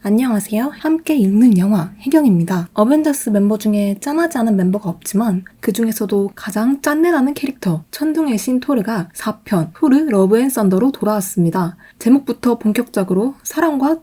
안녕하세요. 함께 읽는 영화 혜경입니다. 어벤져스 멤버 중에 짠하지 않은 멤버가 없지만 그 중에서도 가장 짠내나는 캐릭터 천둥의 신 토르가 4편 토르 러브 앤 썬더로 돌아왔습니다. 제목부터 본격적으로 사랑과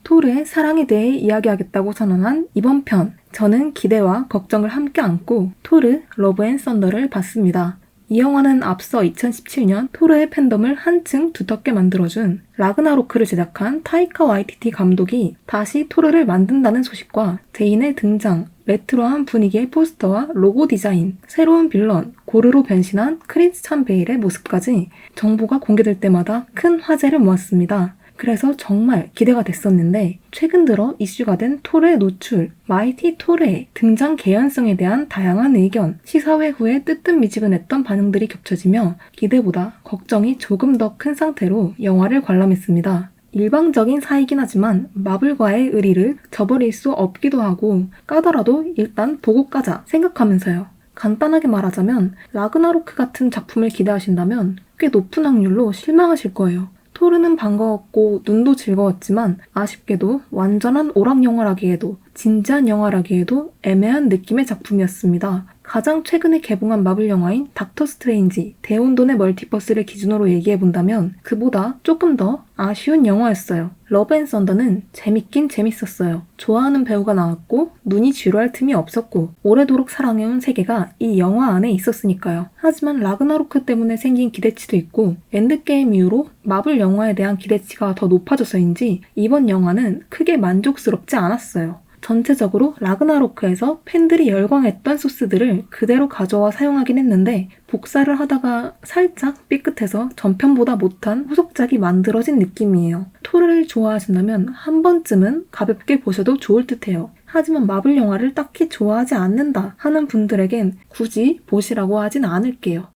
토르의 사랑에 대해 이야기하겠다고 선언한 이번 편, 저는 기대와 걱정을 함께 안고 토르 러브 앤 썬더를 봤습니다. 이 영화는 앞서 2017년 토르의 팬덤을 한층 두텁게 만들어준 라그나로크를 제작한 타이카 와이티티 감독이 다시 토르를 만든다는 소식과 제인의 등장, 레트로한 분위기의 포스터와 로고 디자인, 새로운 빌런, 고르로 변신한 크리스찬 베일의 모습까지 정보가 공개될 때마다 큰 화제를 모았습니다. 그래서 정말 기대가 됐었는데 최근 들어 이슈가 된 토르의 노출, 마이티 토르의 등장 개연성에 대한 다양한 의견, 시사회 후에 뜨뜻미지근했던 반응들이 겹쳐지며 기대보다 걱정이 조금 더 큰 상태로 영화를 관람했습니다. 일방적인 사이긴 하지만 마블과의 의리를 저버릴 수 없기도 하고 까더라도 일단 보고 까자 생각하면서요. 간단하게 말하자면 라그나로크 같은 작품을 기대하신다면 꽤 높은 확률로 실망하실 거예요. 토르는 반가웠고 눈도 즐거웠지만 아쉽게도 완전한 오락 영화라기에도 진지한 영화라기에도 애매한 느낌의 작품이었습니다. 가장 최근에 개봉한 마블 영화인 닥터 스트레인지, 대혼돈의 멀티버스를 기준으로 얘기해본다면 그보다 조금 더 아쉬운 영화였어요. 러브 앤 썬더는 재밌긴 재밌었어요. 좋아하는 배우가 나왔고 눈이 지루할 틈이 없었고 오래도록 사랑해온 세계가 이 영화 안에 있었으니까요. 하지만 라그나로크 때문에 생긴 기대치도 있고 엔드게임 이후로 마블 영화에 대한 기대치가 더 높아져서인지 이번 영화는 크게 만족스럽지 않았어요. 전체적으로 라그나로크에서 팬들이 열광했던 소스들을 그대로 가져와 사용하긴 했는데 복사를 하다가 살짝 삐끗해서 전편보다 못한 후속작이 만들어진 느낌이에요. 토르를 좋아하신다면 한 번쯤은 가볍게 보셔도 좋을 듯해요. 하지만 마블 영화를 딱히 좋아하지 않는다 하는 분들에겐 굳이 보시라고 하진 않을게요.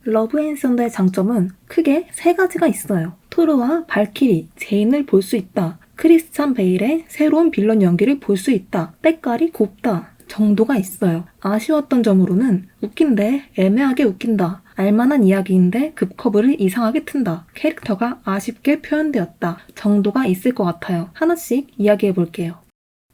러브 앤 썬더의 장점은 크게 세 가지가 있어요. 토르와 발키리, 제인을 볼 수 있다. 크리스찬 베일의 새로운 빌런 연기를 볼 수 있다. 때깔이 곱다. 정도가 있어요. 아쉬웠던 점으로는 웃긴데 애매하게 웃긴다. 알만한 이야기인데 급커브를 이상하게 튼다. 캐릭터가 아쉽게 표현되었다. 정도가 있을 것 같아요. 하나씩 이야기해볼게요.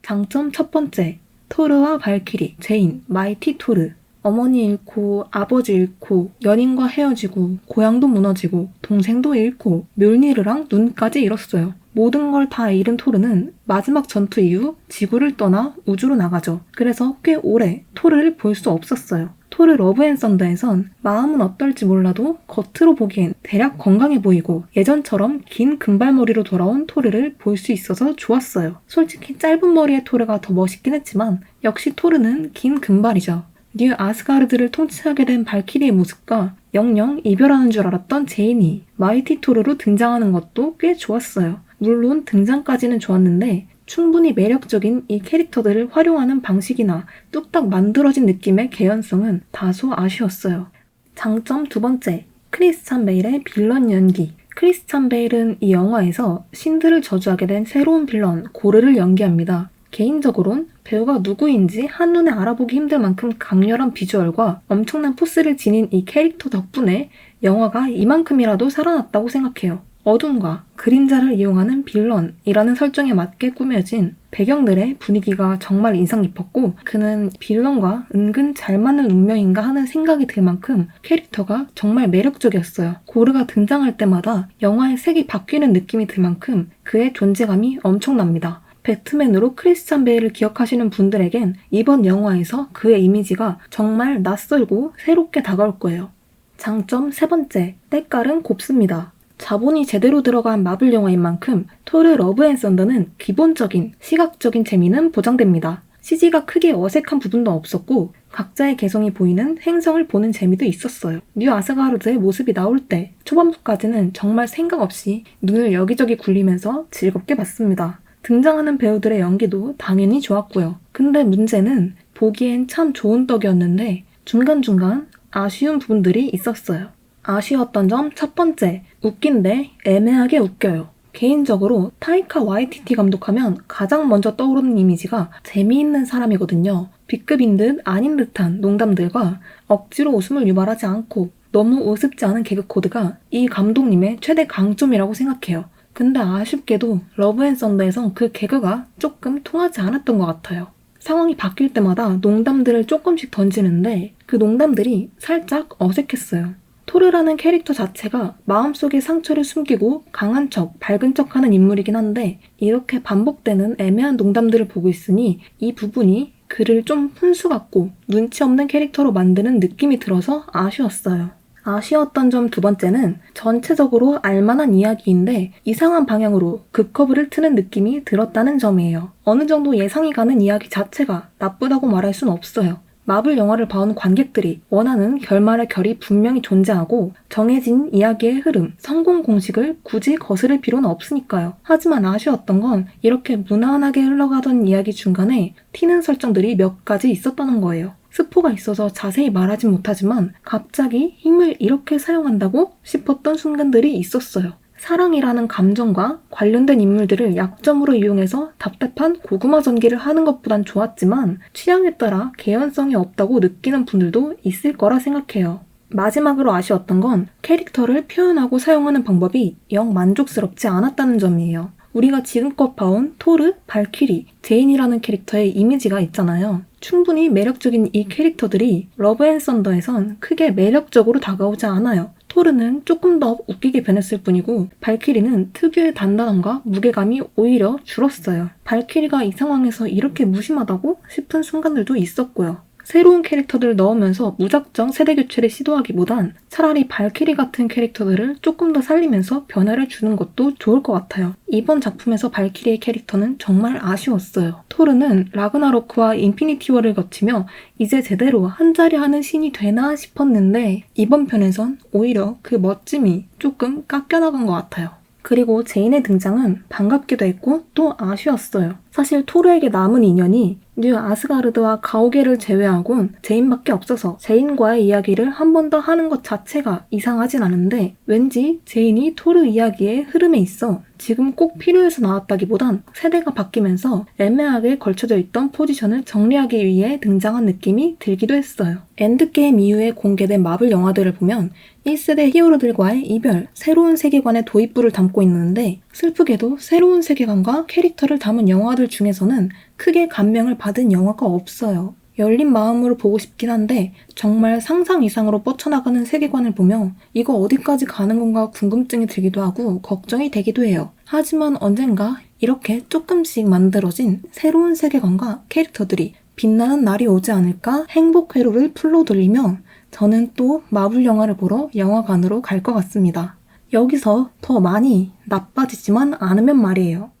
장점 첫 번째. 토르와 발키리, 제인, 마이티 토르. 어머니 잃고 아버지 잃고 연인과 헤어지고 고향도 무너지고 동생도 잃고 묠니르랑 눈까지 잃었어요. 모든 걸 다 잃은 토르는 마지막 전투 이후 지구를 떠나 우주로 나가죠. 그래서 꽤 오래 토르를 볼 수 없었어요. 토르 러브 앤 썬더에선 마음은 어떨지 몰라도 겉으로 보기엔 대략 건강해 보이고 예전처럼 긴 금발머리로 돌아온 토르를 볼 수 있어서 좋았어요. 솔직히 짧은 머리의 토르가 더 멋있긴 했지만 역시 토르는 긴 금발이죠. 뉴 아스가르드를 통치하게 된 발키리의 모습과 영영 이별하는 줄 알았던 제인이 마이티 토르로 등장하는 것도 꽤 좋았어요. 물론 등장까지는 좋았는데 충분히 매력적인 이 캐릭터들을 활용하는 방식이나 뚝딱 만들어진 느낌의 개연성은 다소 아쉬웠어요. 장점 두 번째, 크리스찬 베일의 빌런 연기. 크리스찬 베일은 이 영화에서 신들을 저주하게 된 새로운 빌런 고르를 연기합니다. 개인적으론 배우가 누구인지 한눈에 알아보기 힘들 만큼 강렬한 비주얼과 엄청난 포스를 지닌 이 캐릭터 덕분에 영화가 이만큼이라도 살아났다고 생각해요. 어둠과 그림자를 이용하는 빌런이라는 설정에 맞게 꾸며진 배경들의 분위기가 정말 인상 깊었고 그는 빌런과 은근 잘 맞는 운명인가 하는 생각이 들 만큼 캐릭터가 정말 매력적이었어요. 고르가 등장할 때마다 영화의 색이 바뀌는 느낌이 들 만큼 그의 존재감이 엄청납니다. 배트맨으로 크리스찬 베일을 기억하시는 분들에겐 이번 영화에서 그의 이미지가 정말 낯설고 새롭게 다가올 거예요. 장점 세 번째, 때깔은 곱습니다. 자본이 제대로 들어간 마블 영화인 만큼 토르 러브 앤 썬더는 기본적인 시각적인 재미는 보장됩니다. CG가 크게 어색한 부분도 없었고 각자의 개성이 보이는 행성을 보는 재미도 있었어요. 뉴 아스가르드의 모습이 나올 때 초반부까지는 정말 생각 없이 눈을 여기저기 굴리면서 즐겁게 봤습니다. 등장하는 배우들의 연기도 당연히 좋았고요. 근데 문제는 보기엔 참 좋은 떡이었는데 중간중간 아쉬운 부분들이 있었어요. 아쉬웠던 점 첫 번째, 웃긴데 애매하게 웃겨요. 개인적으로 타이카 와이티티 감독하면 가장 먼저 떠오르는 이미지가 재미있는 사람이거든요. B급인 듯 아닌 듯한 농담들과 억지로 웃음을 유발하지 않고 너무 우습지 않은 개그 코드가 이 감독님의 최대 강점이라고 생각해요. 근데 아쉽게도 러브 앤 썬더에선 그 개그가 조금 통하지 않았던 것 같아요. 상황이 바뀔 때마다 농담들을 조금씩 던지는데 그 농담들이 살짝 어색했어요. 토르라는 캐릭터 자체가 마음속에 상처를 숨기고 강한 척, 밝은 척 하는 인물이긴 한데 이렇게 반복되는 애매한 농담들을 보고 있으니 이 부분이 그를 좀 훈수 같고 눈치 없는 캐릭터로 만드는 느낌이 들어서 아쉬웠어요. 아쉬웠던 점 두 번째는 전체적으로 알만한 이야기인데 이상한 방향으로 급커브를 트는 느낌이 들었다는 점이에요. 어느 정도 예상이 가는 이야기 자체가 나쁘다고 말할 순 없어요. 마블 영화를 봐온 관객들이 원하는 결말의 결이 분명히 존재하고 정해진 이야기의 흐름, 성공 공식을 굳이 거스를 필요는 없으니까요. 하지만 아쉬웠던 건 이렇게 무난하게 흘러가던 이야기 중간에 튀는 설정들이 몇 가지 있었다는 거예요. 스포가 있어서 자세히 말하진 못하지만 갑자기 힘을 이렇게 사용한다고 싶었던 순간들이 있었어요. 사랑이라는 감정과 관련된 인물들을 약점으로 이용해서 답답한 고구마 전기를 하는 것보단 좋았지만 취향에 따라 개연성이 없다고 느끼는 분들도 있을 거라 생각해요. 마지막으로 아쉬웠던 건 캐릭터를 표현하고 사용하는 방법이 영 만족스럽지 않았다는 점이에요. 우리가 지금껏 봐온 토르, 발키리, 제인이라는 캐릭터의 이미지가 있잖아요. 충분히 매력적인 이 캐릭터들이 러브 앤 썬더에선 크게 매력적으로 다가오지 않아요. 토르는 조금 더 웃기게 변했을 뿐이고 발키리는 특유의 단단함과 무게감이 오히려 줄었어요. 발키리가 이 상황에서 이렇게 무심하다고 싶은 순간들도 있었고요. 새로운 캐릭터들을 넣으면서 무작정 세대 교체를 시도하기보단 차라리 발키리 같은 캐릭터들을 조금 더 살리면서 변화를 주는 것도 좋을 것 같아요. 이번 작품에서 발키리의 캐릭터는 정말 아쉬웠어요. 토르는 라그나로크와 인피니티 워를 거치며 이제 제대로 한 자리 하는 신이 되나 싶었는데 이번 편에선 오히려 그 멋짐이 조금 깎여나간 것 같아요. 그리고 제인의 등장은 반갑기도 했고 또 아쉬웠어요. 사실 토르에게 남은 인연이 뉴 아스가르드와 가오게를 제외하곤 제인밖에 없어서 제인과의 이야기를 한 번 더 하는 것 자체가 이상하진 않은데 왠지 제인이 토르 이야기의 흐름에 있어 지금 꼭 필요해서 나왔다기보단 세대가 바뀌면서 애매하게 걸쳐져 있던 포지션을 정리하기 위해 등장한 느낌이 들기도 했어요. 엔드게임 이후에 공개된 마블 영화들을 보면 1세대 히어로들과의 이별, 새로운 세계관의 도입부를 담고 있는데 슬프게도 새로운 세계관과 캐릭터를 담은 영화들 중에서는 크게 감명을 받은 영화가 없어요. 열린 마음으로 보고 싶긴 한데 정말 상상 이상으로 뻗쳐나가는 세계관을 보며 이거 어디까지 가는 건가 궁금증이 들기도 하고 걱정이 되기도 해요. 하지만 언젠가 이렇게 조금씩 만들어진 새로운 세계관과 캐릭터들이 빛나는 날이 오지 않을까 행복 회로를 풀로 돌리며 저는 또 마블 영화를 보러 영화관으로 갈 것 같습니다. 여기서 더 많이 나빠지지만 않으면 말이에요.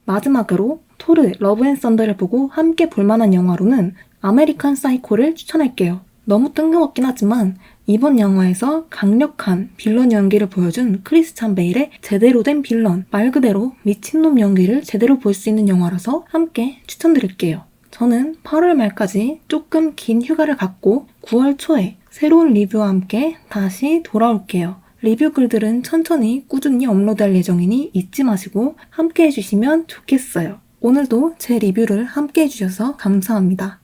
마지막으로 토르, 러브 앤 썬더를 보고 함께 볼만한 영화로는 아메리칸 사이코를 추천할게요. 너무 뜬금없긴 하지만 이번 영화에서 강력한 빌런 연기를 보여준 크리스찬 베일의 제대로 된 빌런, 말 그대로 미친놈 연기를 제대로 볼 수 있는 영화라서 함께 추천드릴게요. 저는 8월 말까지 조금 긴 휴가를 갖고 9월 초에 새로운 리뷰와 함께 다시 돌아올게요. 리뷰 글들은 천천히 꾸준히 업로드할 예정이니 잊지 마시고 함께 해주시면 좋겠어요. 오늘도 제 리뷰를 함께 해주셔서 감사합니다.